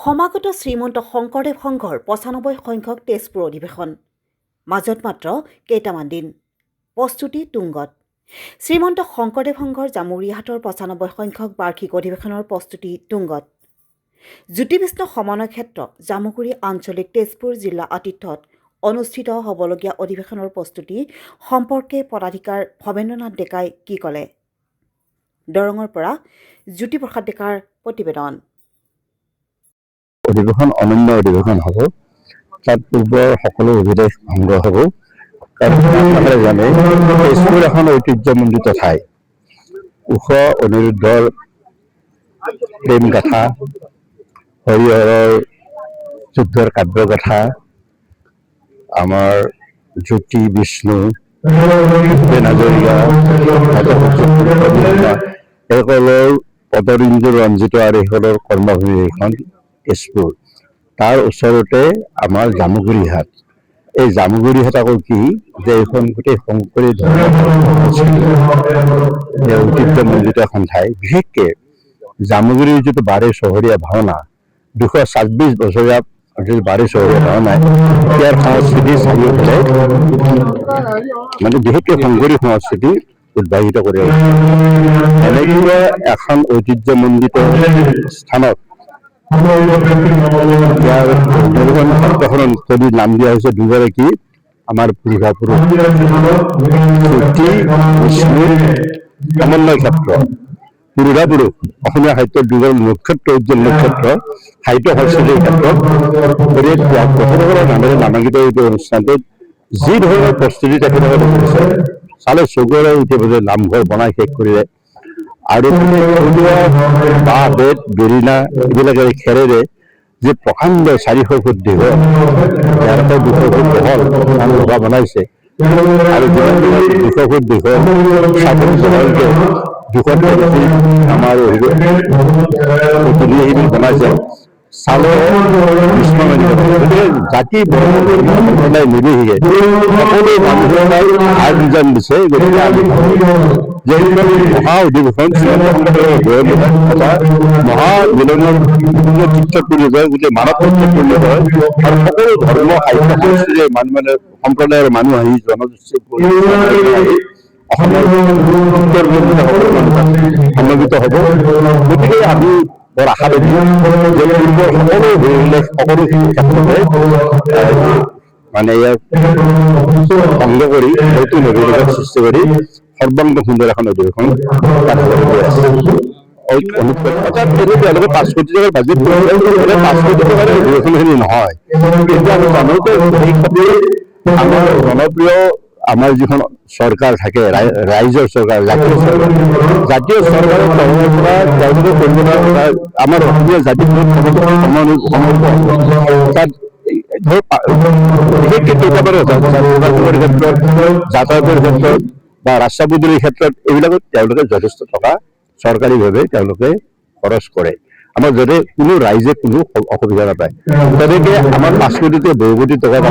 সমাগত শ্ৰীমন্ত শংকৰদেৱ সংঘৰ ৯৫ সংখ্যক তেজপুৰ অধিৱেশন মাজত মাত্ৰ কেইটামান দিন প্ৰস্তুতি তুংগত শ্ৰীমন্ত শংকৰদেৱ সংঘৰ জামুৰিহাটৰ ৯৫ সংখ্যক বাৰ্ষিক অধিৱেশনৰ প্ৰস্তুতি তুংগত জ্যোতিবিষ্ণু সমন্বয় ক্ষেত্ৰ জামুগুৰি আঞ্চলিক তেজপুৰ জিলা আতিথ্যত অনুষ্ঠিত হ'বলগীয়া অধিৱেশনৰ প্ৰস্তুতি সম্পৰ্কে পদাধিকাৰ ভৱেন্দ্ৰনাথ ডেকাই কি ক'লে দৰঙৰ পৰা জ্যোতিপ্ৰসাদ ডেকাৰ প্ৰতিবেদন। অধিৱেশন অনন্য অধিৱেশন হ'ব। তাত পূৰ্বৰ সকলো অভিলেখ ভংগ হ'ব। কাৰণ আপোনালোকে জানে তেজপুৰ এখন ঐতিহ্যমণ্ডিত ঠাই। ওখ অনিৰুদ্ধৰ প্ৰেম গাথা, হৰিহৰৰ যুদ্ধৰ কাব্যগাথা, আমাৰ জ্যোতি বিষ্ণু, ভূপেন হাজৰিকা, এইসকলৰ পদৰিঞ্জু ৰঞ্জিত আৰু এইসকলৰ কৰ্মভূমি এইখন তেজপুৰ। তাৰ ওচৰতে আমাৰ জামুগুৰিহাট। এই জামুগুৰিহাট আকৌ কি যে এইখন গোটেই শংকৰী ঐতিহ্যমণ্ডিত এখন ঠাই। বিশেষকে জামুগুৰিৰ যিটো বাৰে চহৰীয়া ভাওনা ২২৬ বছৰীয়া বাৰে চহৰীয়া ভাওনাই ইয়াৰ সংস্কৃতি চাৰিওফালে মানে বিশেষকে শংকৰী সংস্কৃতি উদ্ভাসিত কৰি আহিছে। এনেকুৱা এখন ঐতিহ্যমণ্ডিত স্থানত ইয়াৰ ক্ষেত্ৰখনৰ স্থলীত নাম দিয়া হৈছে দুগৰাকী আমাৰ পূৰ্বপুৰুষ জ্যোতি বিষ্ণু সমন্বয় ক্ষেত্ৰ। পূৰ্বপুৰুষ অসমীয়া সাহিত্যৰ দুজন নক্ষত্ৰ উজ্জ্বল নক্ষত্ৰ সাহিত্য সংস্কৃতিৰ ক্ষেত্ৰত তেখেতসকলৰ নামেৰে নামাংকিত এইটো অনুষ্ঠানটোত যি ধৰণৰ প্ৰস্তুতি তেখেতসকলে কৰিছে চালে চকুৰে উঠিব যে নামঘৰ বনাই শেষ কৰিলে আৰু বাঁহ বেত বেৰিনা এইবিলাকে খেৰেৰে যে প্ৰকাণ্ড ৪০০ ফুট দীঘল ১৩০০ ২০০ ফুট বহল লগা বনাইছে আৰু ২০০ ফুট দীঘল ৬০ বহলকে ২০০ আমাৰ শিবিৰ বনাইছে চালে জাতি বনাই নিবিহিগে সকলো মানুহে আগ যোগান দিছে। গতিকে আমি যে মহা অধিৱেশন মহামিলনৰ চিত্ৰপূৰ্ণ হয়, গোটেই মানৱ চিত্ৰপূৰ্ণ হয় আৰু সকলো ধৰ্ম সাহিত্য সংস্কৃতিৰ মানে সম্প্ৰদায়ৰ মানুহ আহি জনগোষ্ঠীৰ অসমৰ সমবেত হ'ব। গতিকে আমি বৰ আশাবাদী যে পূৰ্বৰ সকলো অভিলেখ সকলো ক্ষেত্ৰতে মানে ইয়াক ভংগ কৰি নতুন অভিলেখৰ সৃষ্টি কৰি সৰ্বাংগ সুন্দৰ এখন অধিৱেশন তেওঁলোকে ৫ কোটি টকাৰ বাজেট ৫ কোটি টকাৰ অধিৱেশনখিনি নহয়। কিন্তু আমি জানো যে আমাৰ জনপ্ৰিয় আমাৰ যিখন চৰকাৰ থাকে ৰাইজৰ চৰকাৰ জাতীয় চৰকাৰৰ তৰফৰ পৰা তেওঁলোকে কৰিব পৰা আমাৰ অসমীয়া জাতিৰ তাত বিশেষকে কেইটামান ক্ষেত্ৰত যাতায়াতৰ ক্ষেত্ৰত বা ৰাস্তা পদূলিৰ ক্ষেত্ৰত এইবিলাকত তেওঁলোকে যথেষ্ট টকা চৰকাৰীভাৱে তেওঁলোকে খৰচ কৰে। আমাৰ যাতে কোনো ৰাইজে কোনো অসুবিধা নাপায়। তেনেকে আমাৰ ৫ কোটিতে বহু কোটি টকা আমি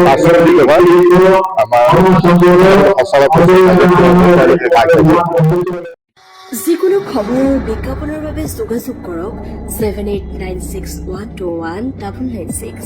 ৫ কোটি টকা যিকোনো খবৰ আৰু বিজ্ঞাপনৰ বাবে যোগাযোগ কৰক 7896121996।